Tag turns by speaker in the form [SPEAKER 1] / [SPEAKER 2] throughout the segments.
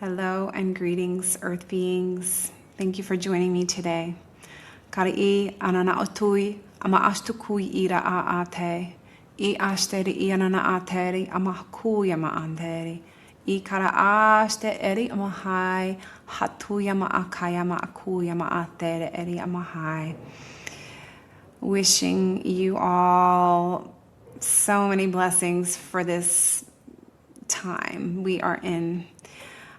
[SPEAKER 1] Hello and greetings, Earth beings. Thank you for joining me today. Kara'i anana otui ama ashtukui ira a ate. I ashteri I anana ateri ama hakuya ma anderi. I kara ashte eri ama hai hatuya ma akaya ma akuya ma atere eri ama hai. Wishing you all so many blessings for this time we are in.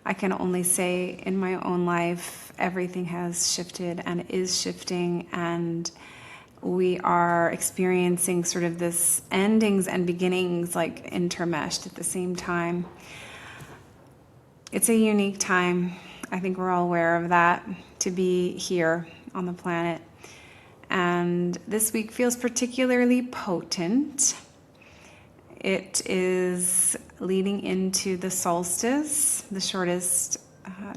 [SPEAKER 1] I can only say in my own life, everything has shifted and is shifting, and we are experiencing sort of this endings and beginnings like intermeshed at the same time. It's a unique time. I think we're all aware of that, to be here on the planet. And this week feels particularly potent. It is leading into the solstice, the shortest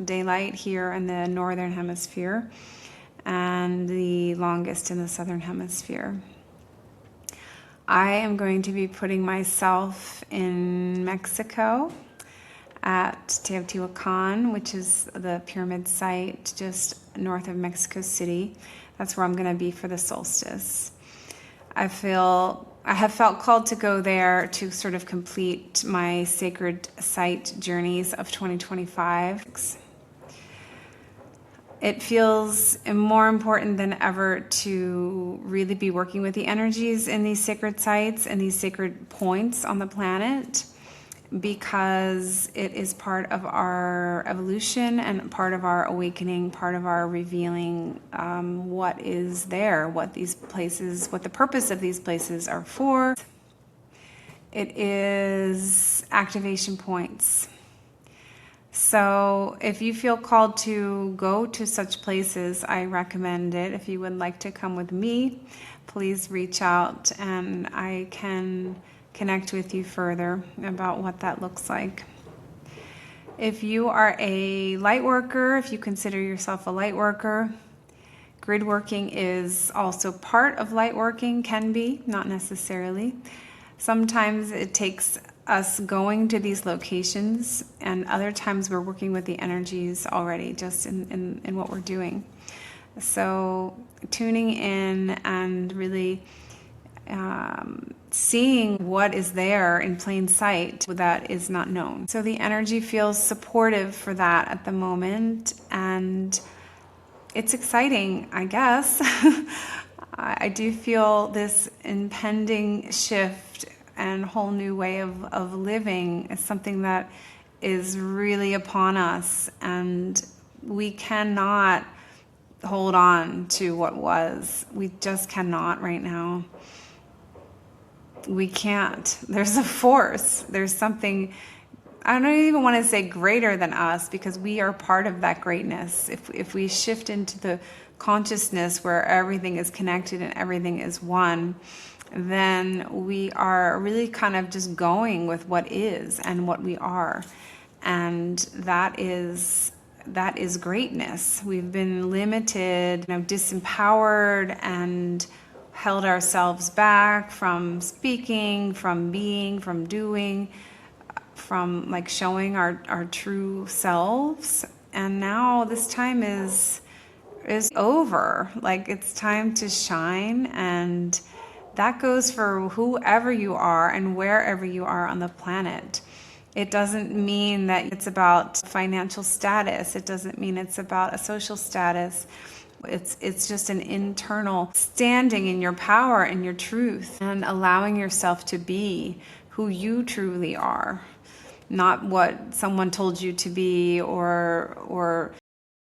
[SPEAKER 1] daylight here in the northern hemisphere, and the longest in the southern hemisphere. I am going to be putting myself in Mexico at Teotihuacan, which is the pyramid site just north of Mexico City. That's where I'm going to be for the solstice. I have felt called to go there to sort of complete my sacred site journeys of 2025. It feels more important than ever to really be working with the energies in these sacred sites and these sacred points on the planet, because it is part of our evolution and part of our awakening, part of our revealing what is there, what these places, what the purpose of these places are for. It is activation points. So if you feel called to go to such places, I recommend it. If you would like to come with me, please reach out and I can connect with you further about what that looks like. If you are a light worker, if you consider yourself a light worker, grid working is also part of light working, can be, not necessarily. Sometimes it takes us going to these locations, and other times we're working with the energies already just in what we're doing. So tuning in and really seeing what is there in plain sight that is not known. So the energy feels supportive for that at the moment, and it's exciting, I guess. I do feel this impending shift and whole new way of living is something that is really upon us, and we cannot hold on to what was. We just cannot right now. We can't. There's a force. There's something, I don't even want to say greater than us, because we are part of that greatness. If we shift into the consciousness where everything is connected and everything is one, then we are really kind of just going with what is and what we are. And that is greatness. We've been limited, disempowered, and held ourselves back from speaking, from being, from doing, from like showing our true selves. And now this time is over. Like, it's time to shine, and that goes for whoever you are and wherever you are on the planet. It doesn't mean that it's about financial status. It doesn't mean it's about a social status. It's just an internal standing in your power and your truth and allowing yourself to be who you truly are, not what someone told you to be or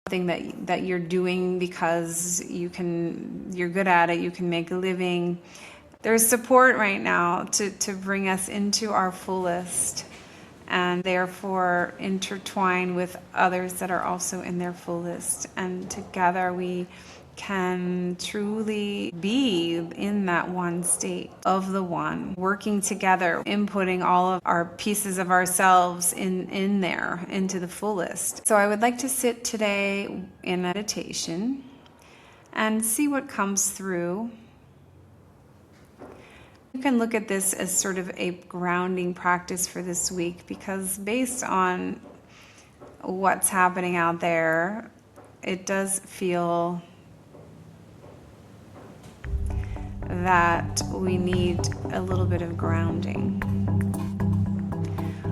[SPEAKER 1] something that you're doing because you're good at it, you can make a living. There's support right now to bring us into our fullest, and therefore intertwine with others that are also in their fullest. And together we can truly be in that one state of the one, working together, inputting all of our pieces of ourselves in there into the fullest. So I would like to sit today in meditation and see what comes through. You can look at this as sort of a grounding practice for this week, because based on what's happening out there, it does feel that we need a little bit of grounding.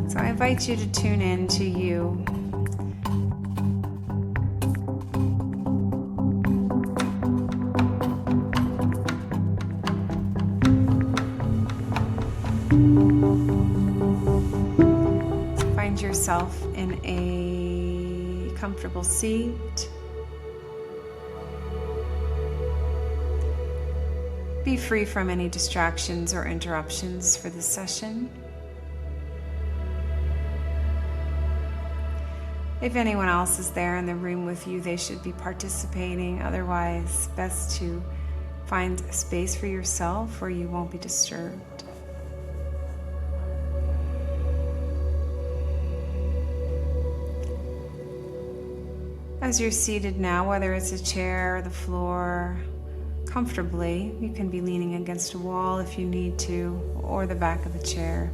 [SPEAKER 1] So I invite you to tune in to you. Find yourself in a comfortable seat. Be free from any distractions or interruptions for this session. If anyone else is there in the room with you, they should be participating. Otherwise, best to find a space for yourself where you won't be disturbed. As you're seated now, whether it's a chair or the floor, comfortably, you can be leaning against a wall if you need to, or the back of a chair.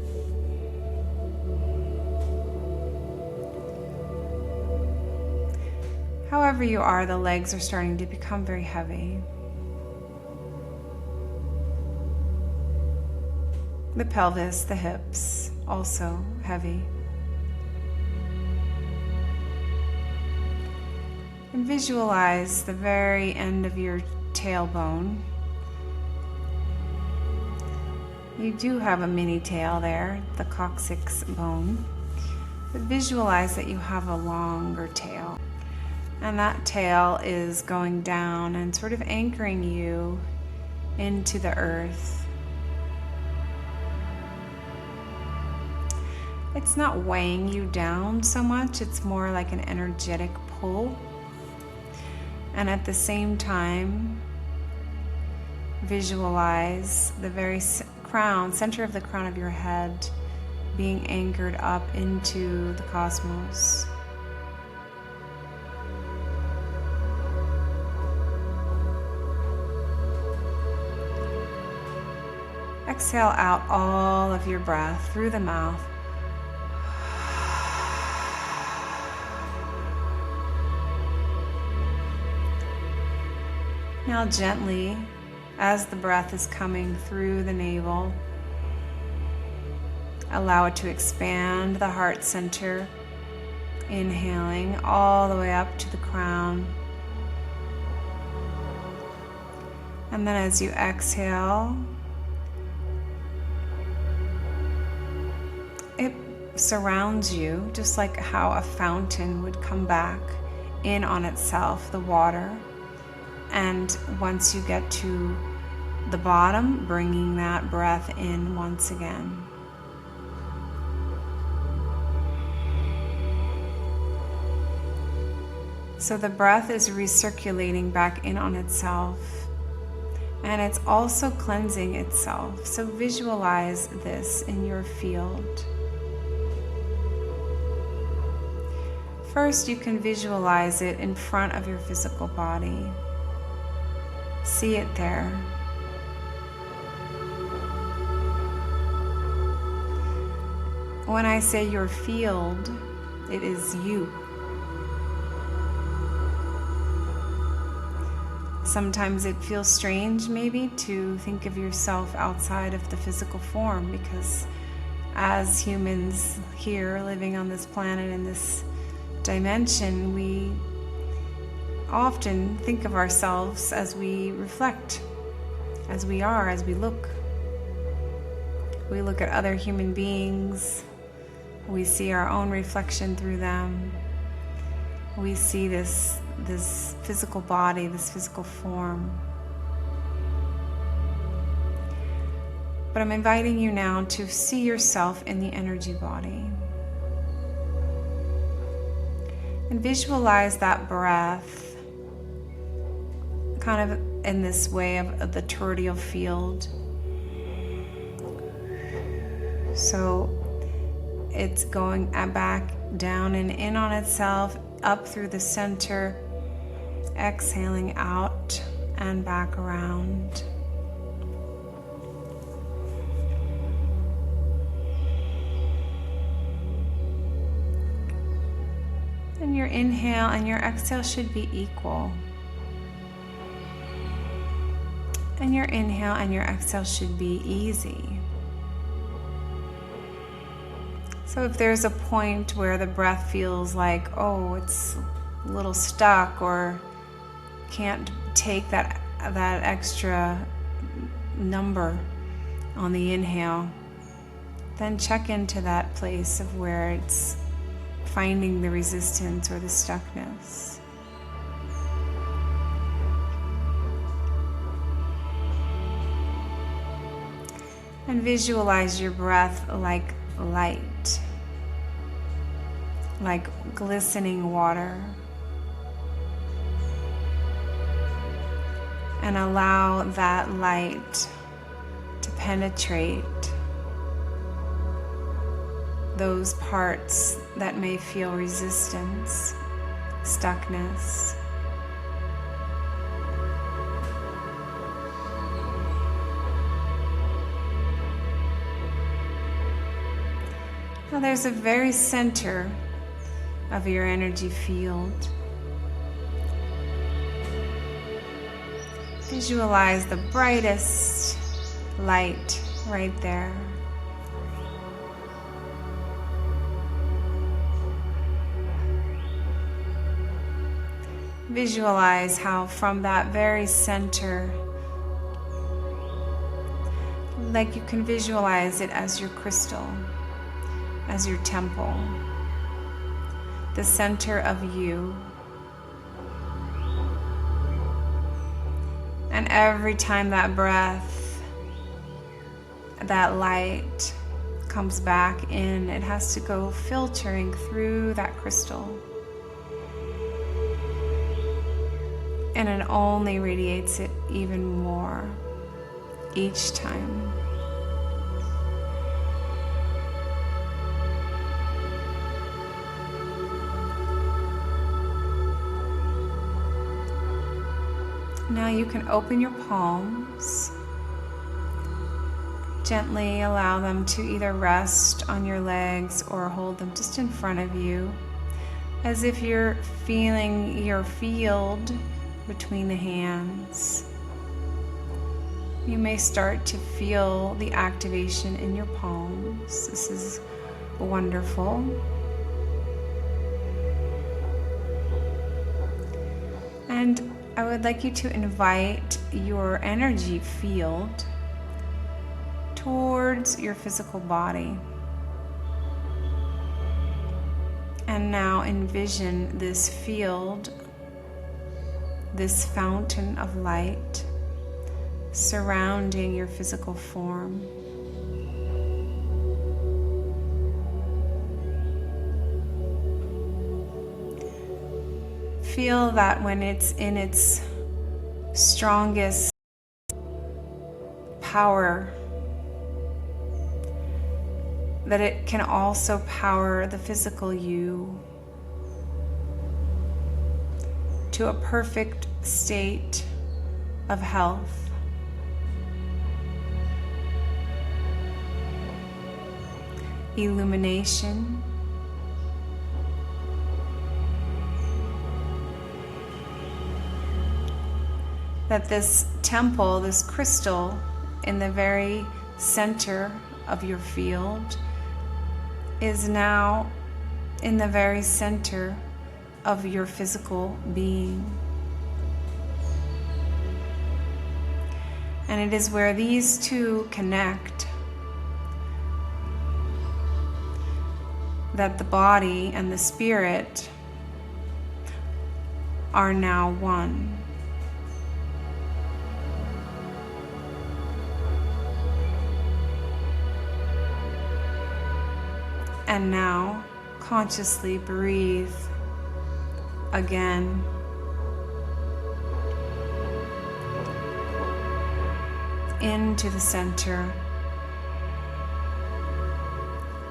[SPEAKER 1] However you are, the legs are starting to become very heavy. The pelvis, the hips, also heavy. And visualize the very end of your tailbone. You do have a mini tail there, the coccyx bone, but visualize that you have a longer tail. And that tail is going down and sort of anchoring you into the earth. It's not weighing you down so much, it's more like an energetic pull. And at the same time, visualize the very center of the crown of your head being anchored up into the cosmos. Exhale out all of your breath through the mouth. Now gently, as the breath is coming through the navel, allow it to expand the heart center, inhaling all the way up to the crown. And then as you exhale, it surrounds you, just like how a fountain would come back in on itself, the water. And once you get to the bottom, bringing that breath in once again. So the breath is recirculating back in on itself, and it's also cleansing itself. So visualize this in your field. First, you can visualize it in front of your physical body. See it there. When I say your field, it is you. Sometimes it feels strange maybe to think of yourself outside of the physical form, because as humans here living on this planet in this dimension, we often think of ourselves as we reflect, as we are, as we look. We look at other human beings, we see our own reflection through them. We see this physical body, this physical form. But I'm inviting you now to see yourself in the energy body. And visualize that breath kind of in this way of the toroidal field. So it's going back down and in on itself, up through the center, exhaling out and back around. And your inhale and your exhale should be equal. And your inhale and your exhale should be easy. So if there's a point where the breath feels like, oh, it's a little stuck or can't take that extra number on the inhale, then check into that place of where it's finding the resistance or the stuckness. And visualize your breath like light, like glistening water. And allow that light to penetrate those parts that may feel resistance, stuckness. Now there's a very center of your energy field. Visualize the brightest light right there. Visualize how from that very center, like you can visualize it as your crystal, as your temple, the center of you. And every time that breath, that light comes back in, it has to go filtering through that crystal. And it only radiates it even more each time. Now you can open your palms. Gently allow them to either rest on your legs or hold them just in front of you, as if you're feeling your field between the hands. You may start to feel the activation in your palms. This is wonderful. And I would like you to invite your energy field towards your physical body. And now envision this field, this fountain of light surrounding your physical form. Feel that when it's in its strongest power, that it can also power the physical you to a perfect state of health. Illumination. That this temple, this crystal in the very center of your field is now in the very center of your physical being. And it is where these two connect that the body and the spirit are now one. And now consciously breathe again. Into the center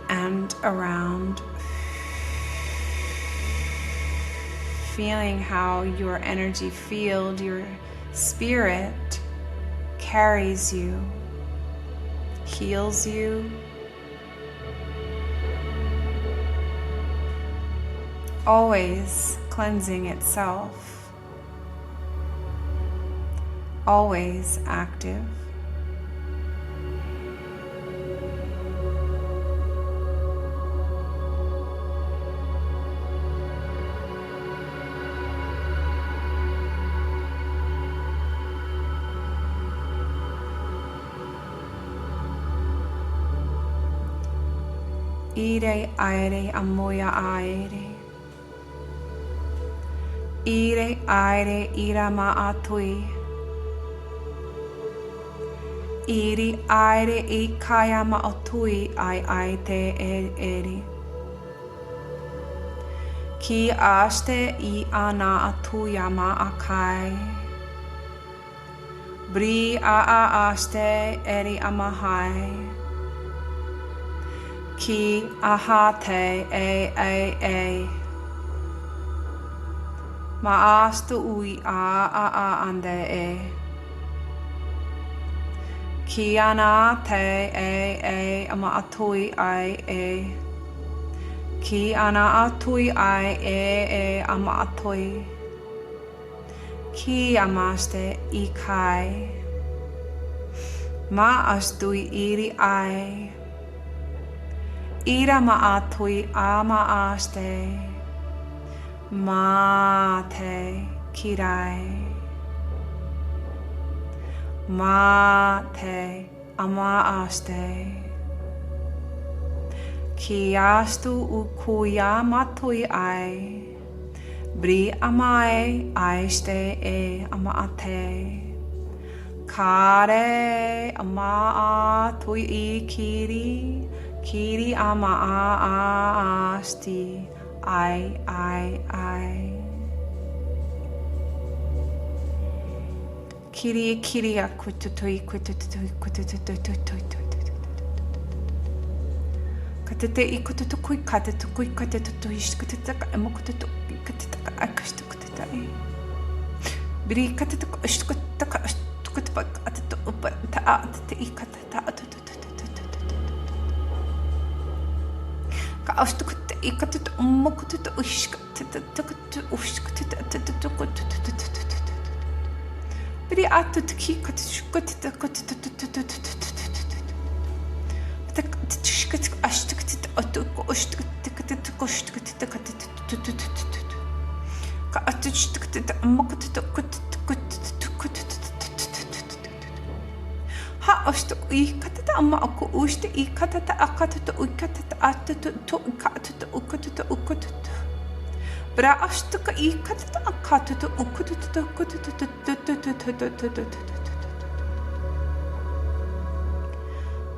[SPEAKER 1] and around. Feeling how your energy field, your spirit carries you, heals you, always cleansing itself, always active. Ire aire amoya aire. Ire aire irama atui. Iri aire I kayama atui ai te eri. Ki aste I ana atuyama akai. Bri a aste eri amahai. Ki aha te e. Ma astu ui a ande e. Ki ana te e ama atui ai e. Ki ana atui ai e ama atui. Ki amaste I kai. Ma astui iri ai. Ira ma atui ama aste. Ma te kirai. Ma te ama aste. Ki astu ukuya matui ai. Bri amai aiste e ama ate. Kare ama atui I kiri. Kiri ama asti. Ai. Kiri a kututui. Katete I kututukui katetukui katetutui shkututaka emokututui katetaka akastu kututai. Biri katetuku shkutaka shkutapa katetu upa ta te I katata ka ashtukute I katetu mokututu ushkutatu ushkutatu. Biri atutuki katetushkutata ha ashtu I katata amma aku ushte I katata akatata ukatata atatu to katata ukatata bra ashtuka I katata akatata ukatata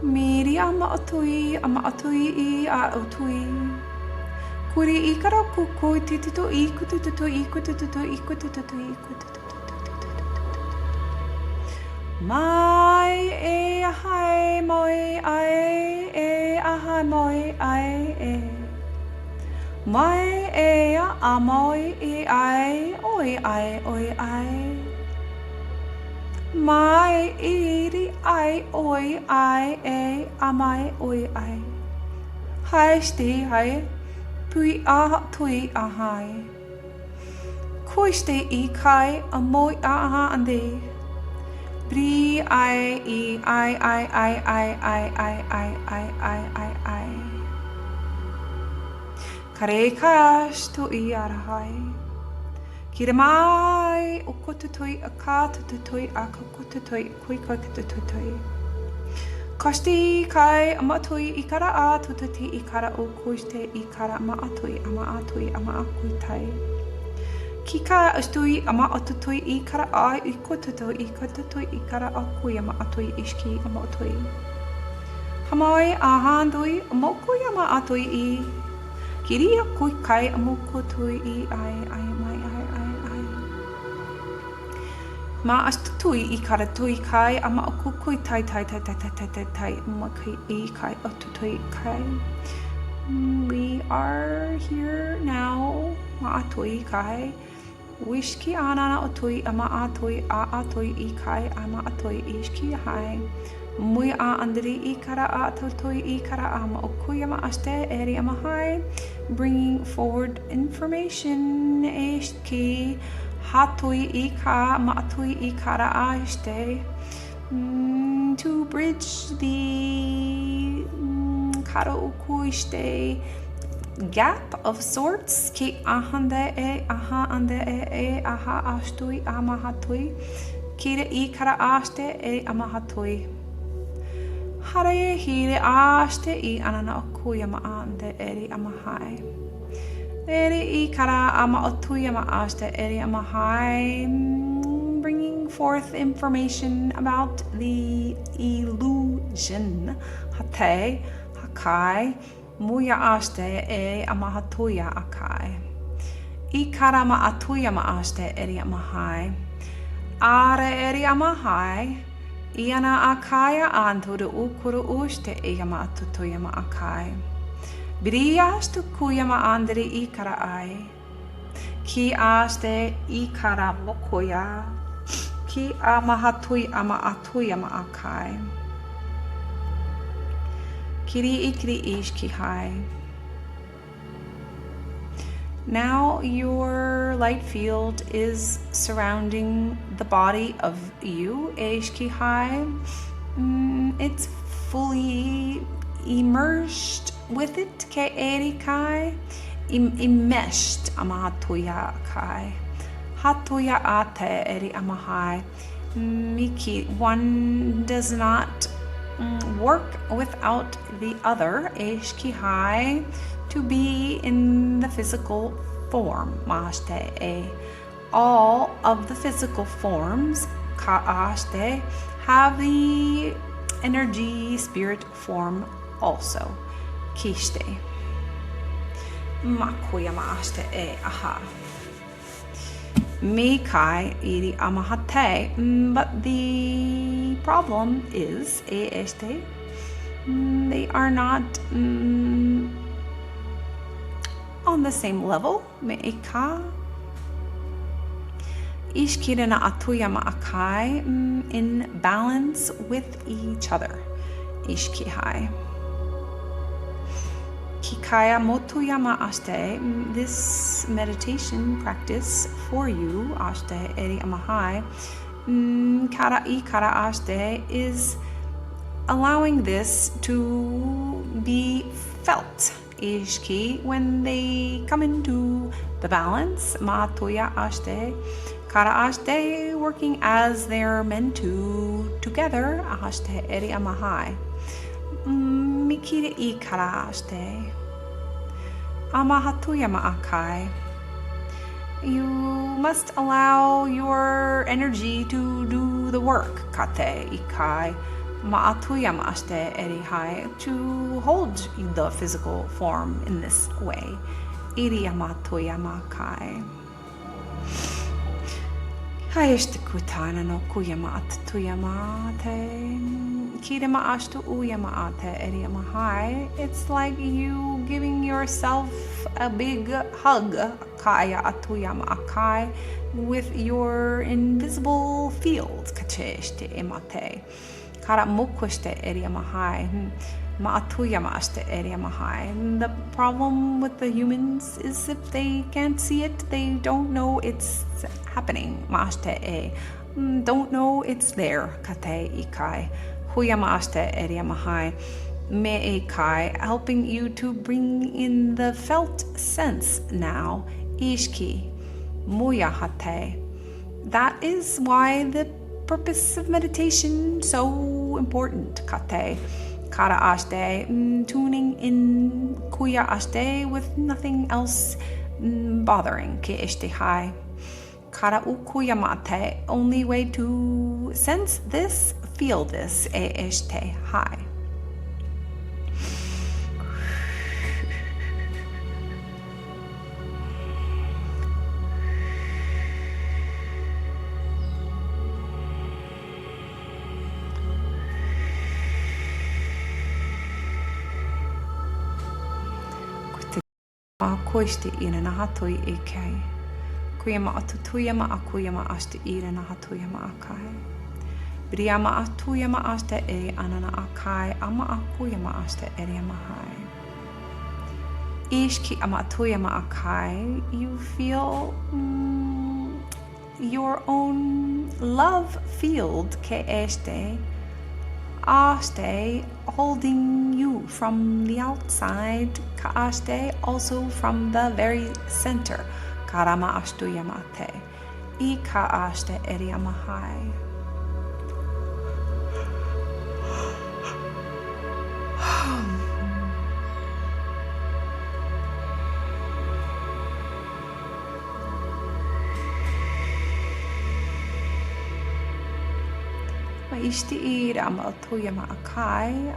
[SPEAKER 1] Miri ama atui I a atui. Kuri I kara kuko tituto I kutututo I kutututo I kutututo I kutututo. Mai e ahai moi ai e ahai moi ai e. Mai e a moi e ai oi ai. Mai iri ai oi ai e amai oi ai. Hai ste hai pui a tui a hai. Koi ste I kai a moi a aha ande. Bri ai. Kare kash to I arahai. Kira mai o kotutoi a ka tututoi a ka kotutoi koi ka tututoi. Kasti kai amatoi I kara a tututi I kara o koiste I kara ama atoi ama akuitai. Kika astui ama atutoi I kara a I kotutoi I kara akui ama atoi iski ama atoi. Hamai a handoi amokoi ama atoi I. Kiria kui kai amokotoi I ai mai ai. Ma astutui I kara tui kai ama akukui tai ama kai I kai atutoi kai. We are here now. Ma atoi kai. Wishki anana atoi ama atoi a atoi I kai ama atoi iski hai. Mui a andiri I kara a tautoi I kara a ma okuya ma aste eri amahai, bringing forward information ki hatui I ka ma atui I kara a este, to bridge the kara ukuiste gap of sorts ki ahande aha ande aha astui amahatui kire I kara aste amahatui hare hire aste I anana okuya ma ande eri amahai eri I kara ama otuya ma aste eri amahai, bringing forth information about the illusion hate hakai muya aste amahatuya akai I kara ma atuya ma aste eri amahai are eri amahai Iana akaya anturu ukuru uste igama atutuyama akai. Briastu kuyama andri ikara ai. Ki aste ikara mokoya. Ki amahatui ama atuyama akai. Kiri ikri ishki hai. Now your light field is surrounding the body of you, Eishki Hai. It's fully immersed with it, Ke Erikai. Enmeshed Amahatuya Kai. Hatuya Ate Eri Amahai. Miki, one does not work without the other, Eishki Hai. To be in the physical form, Mashte. All of the physical forms, Ka'ashte, have the energy spirit form also, Kishte. Makuya Mashte aha. Mikai iri amahate, but the problem is, este, they are not on the same level, me'ika. Ishkirana atuyama akai, in balance with each other. Ishkihai. Kikaya motuyama aste, this meditation practice for you, aste eri amahai, kara I kara aste, is allowing this to be felt. Ishki, when they come into the balance, matuya ashte, kara ashte, working as they're meant to, together, ashte eri amahai. Mikire I kara ashte, amahatuya ma'akai. You must allow your energy to do the work, kate ikai. Ma'atuya ma'aste erihai, to hold the physical form in this way. Iriya ma'atuya ma'akai. Hayeshte kutana no kuya ma'atuya ma'ate. Kire ma'ashtu uya ma'ate eriya ma'hai. It's like you giving yourself a big hug, kaya atuya ma'akai, with your invisible field, kacheshte emate. Kara mukushte eri amahai, ma'atuya ma'ashte eri amahai. The problem with the humans is if they can't see it, they don't know it's happening. Ma'ashte e, don't know it's there. Kate ikai, huya ma'ashte eri amahai. Me ikai, helping you to bring in the felt sense now. Ishki, muya hate. That is why the purpose of meditation so important, kate, kara ashte, tuning in kuya ashte with nothing else bothering, ke ishte hai. Kara ukuya mate, only way to sense this, feel this, e ishte hai. Koiste ina na hatoi e kei. Kuya ma atutuya ma akuya ma ashte ina na hatuya ma akai. Briama atuyama aste eri anana akai ama akuyama aste eri amahai. Ishki ama atuyama akai, you feel your own love field ke este aste holding you from the outside, ka aste also from the very center. Karama astuyamate. I ka aste eri amahai.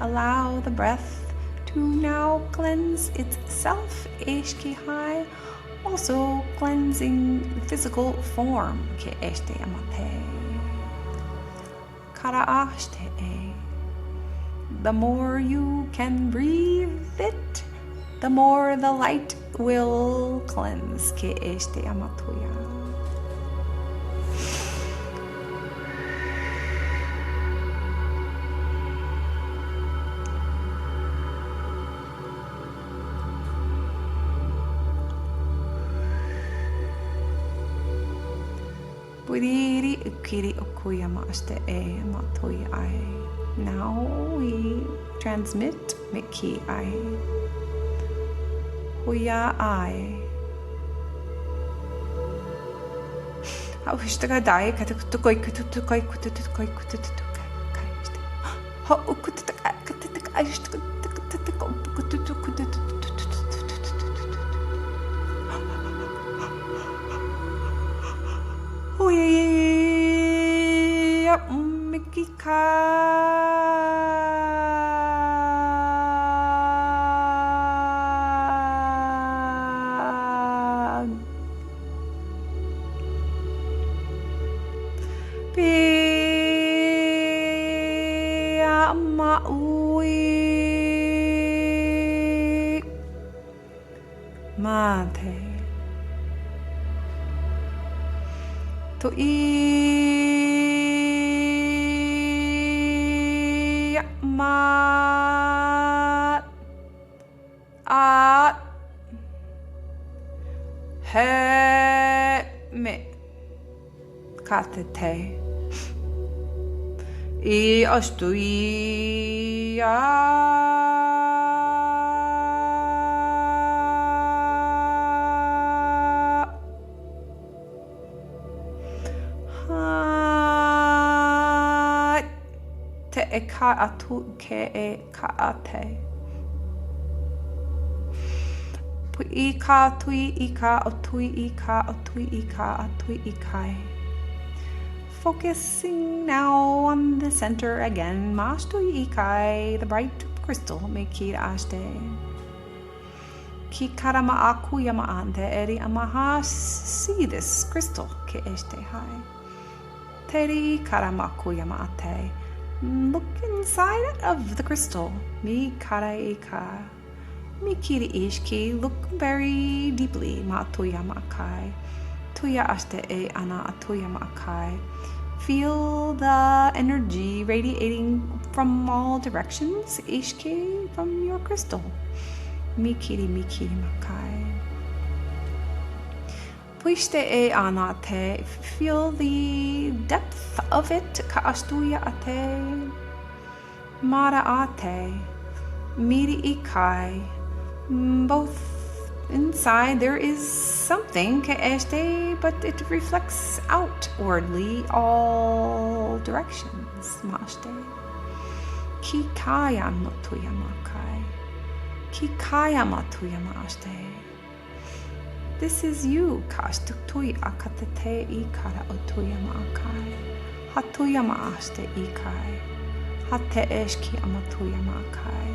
[SPEAKER 1] Allow the breath to now cleanse itself, also cleansing the physical form. The more you can breathe it, the more the light will cleanse. Now we transmit Miki ai. Huya ai. Mate to I ma at he me katete I astui te ka atu ke ka ate. Pui ka tui I ka otui I ka otui I ka atui I kai. Focusing now on the center again. Mastui I kai, the bright crystal me ki aste. Ki karama aku yama ante eri amaha. See this crystal ke este hai. Teri karama aku yama ate. Look inside of the crystal. Mi kara ika. Mi kiri ishki. Look very deeply. Ma tuyama akai. Tuya aste e ana atuyama akai. Feel the energy radiating from all directions. Ishki from your crystal. Mi kiri makai. Puiste e anate, feel the depth of it. Kaastuya ate, mara ate, miri ikai. Both inside there is something este, but it reflects outwardly all directions. Maste, kikaya matuya makai, kikaya matuya maste. This is you, kastukui akatate ikara otuyama akai. Hatuyama aste ikai. Hate eshki amatuyama akai.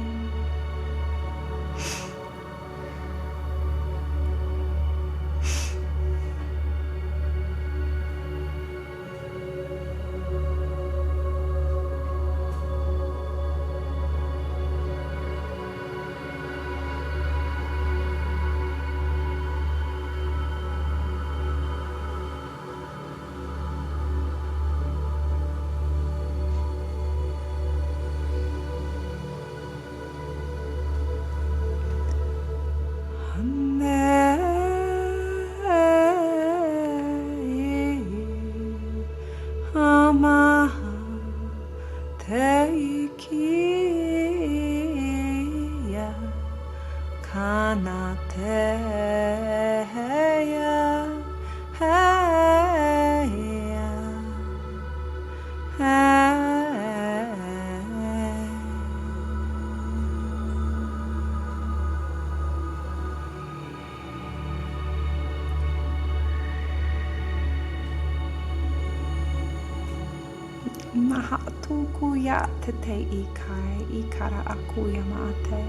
[SPEAKER 1] Mahatukuya tete ikai ikara akuya mate.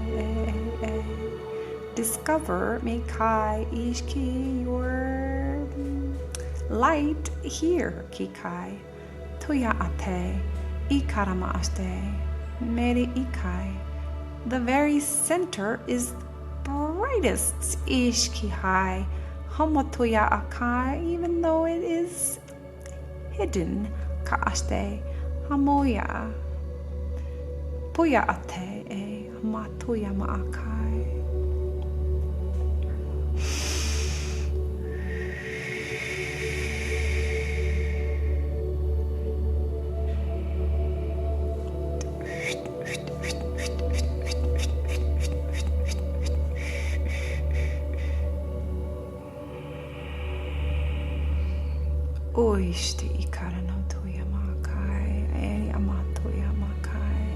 [SPEAKER 1] Discover mekai ishki your light here kikai. Tuya ate ikara maaste meri ikai. The very center is brightest ishki high. Hamatuya akai, even though it is hidden. Kaaste hamoya puya ate e matuya maakai. Oishte ikara no tuya makai e amatuya makai.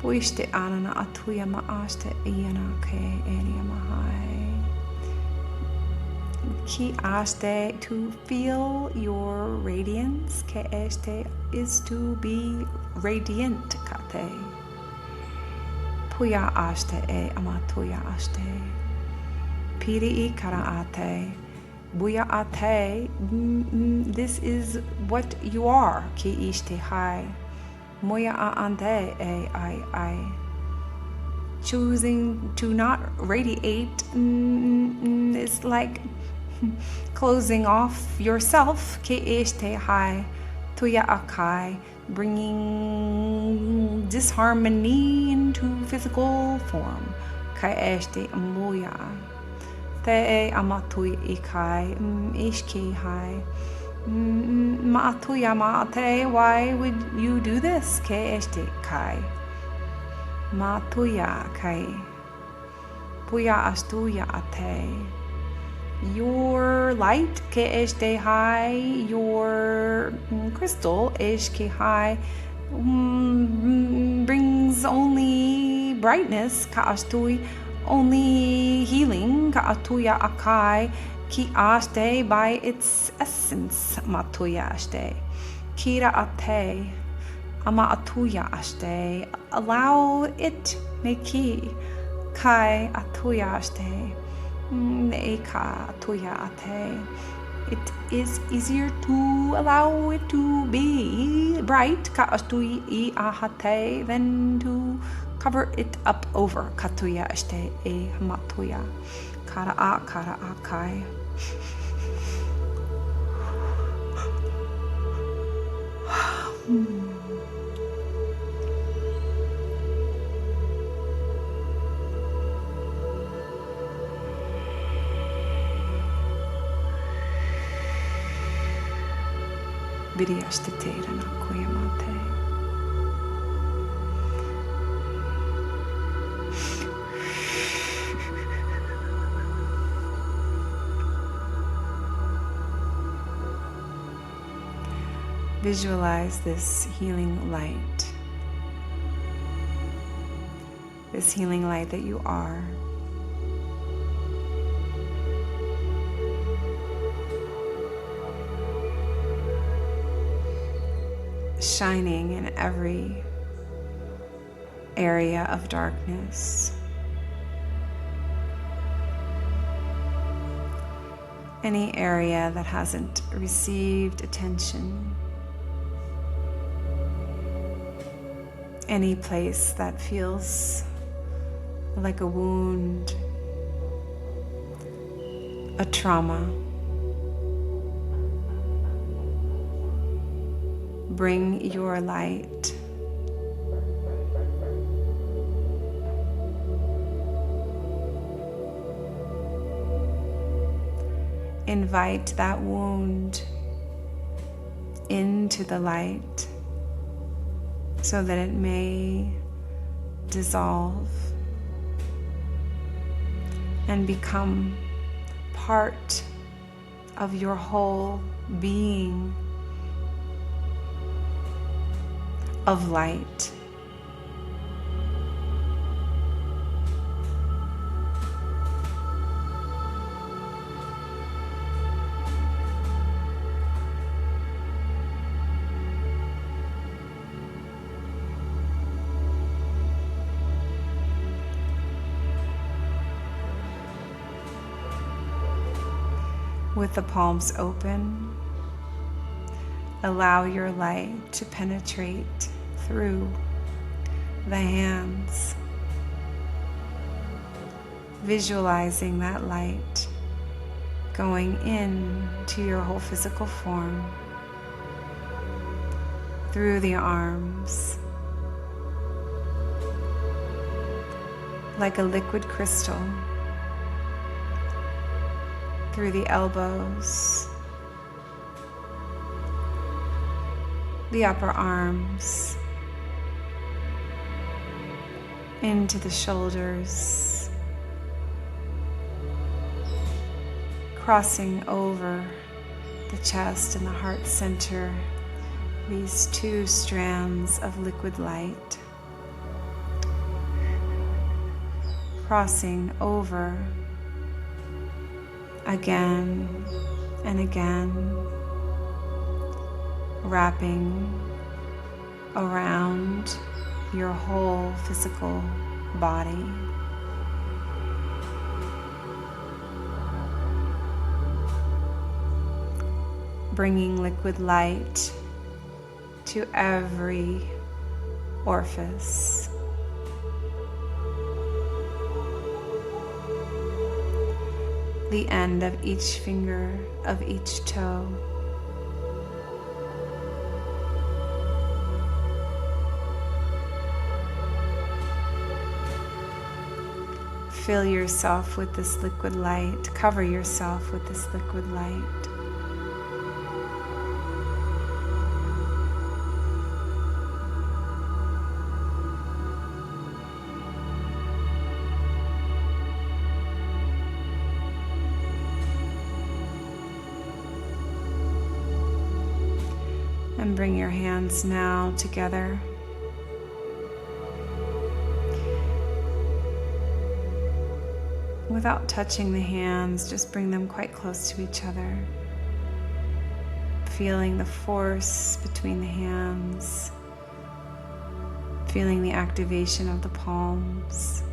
[SPEAKER 1] Oishte anana atuya maaste iana ke enia mahai. Ki aste, to feel your radiance. Ke este is to be radiant kate. Puya aste e amatuya aste. Piri ikara ate. Buya ate, this is what you are. Ki ishte hai. Moya ande e I. Choosing to not radiate is like closing off yourself. Ki ishte hai. Tuya akai. Bringing disharmony into physical form. Ka ishte moya. Te amatui ikai, ishki hai. Ma'atuya ma'ate, why would you do this? Ke este kai. Ma'atuya kai. Puya astuya ate. Your light, ke este hai, your crystal, ishki hai, brings only brightness, ka astui, only healing, ka'atuya akai, ki aste, by its essence, matuya aste. Kira ate, ama atuya aste, allow it, meki, kai atuya aste, neika atuya ate. It is easier to allow it to be bright, ka'astui I ahate, than to cover it up over. Katuya este e matuya. Kara akai. Viriaste teira na kuya mate. Visualize this healing light. This healing light that you are. Shining in every area of darkness. Any area that hasn't received attention. Any place that feels like a wound, a trauma. Bring your light. Invite that wound into the light so that it may dissolve and become part of your whole being of light. With the palms open, allow your light to penetrate through the hands, visualizing that light going into your whole physical form, through the arms, like a liquid crystal, through the elbows, the upper arms, into the shoulders, crossing over the chest and the heart center, these two strands of liquid light, crossing over again and again, wrapping around your whole physical body. Bringing liquid light to every orifice. The end of each finger, of each toe. Fill yourself with this liquid light. Cover yourself with this liquid light. And bring your hands now together. Without touching the hands, just bring them quite close to each other. Feeling the force between the hands. Feeling the activation of the palms.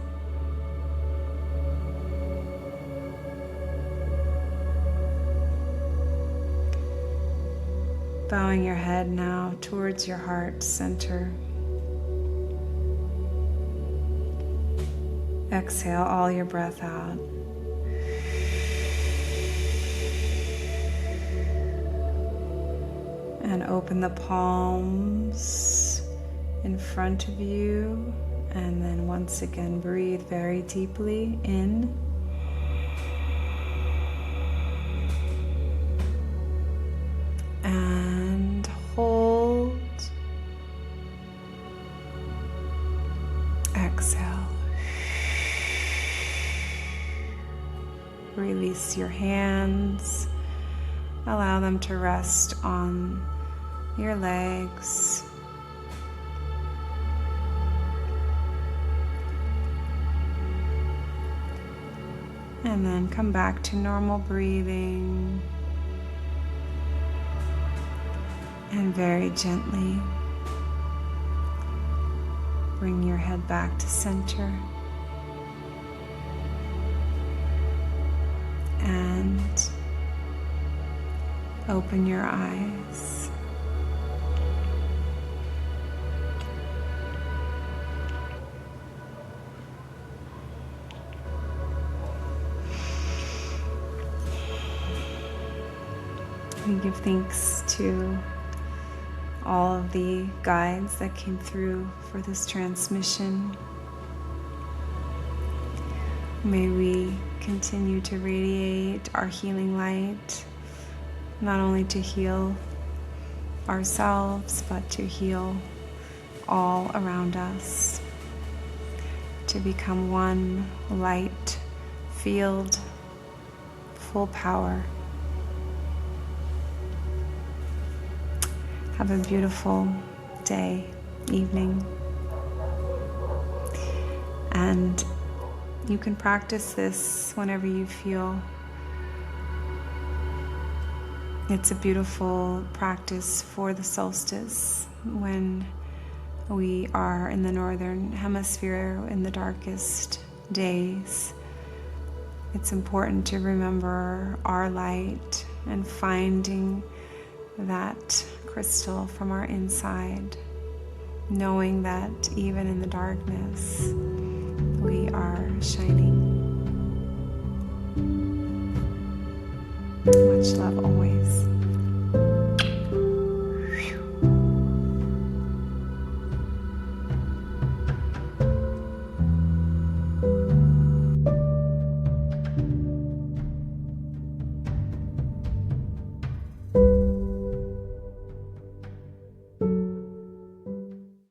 [SPEAKER 1] Bowing your head now towards your heart center. Exhale all your breath out. And open the palms in front of you. And then once again, breathe very deeply in. And hold. Exhale. Release your hands. Allow them to rest on your legs. And then come back to normal breathing. And very gently bring your head back to center. And open your eyes. We give thanks to all of the guides that came through for this transmission. May we continue to radiate our healing light, not only to heal ourselves, but to heal all around us, to become one light field, full power. Have a beautiful day, evening. And you can practice this whenever you feel. It's a beautiful practice for the solstice, when we are in the northern hemisphere in the darkest days. It's important to remember our light and finding that crystal from our inside, knowing that even in the darkness, we are shining.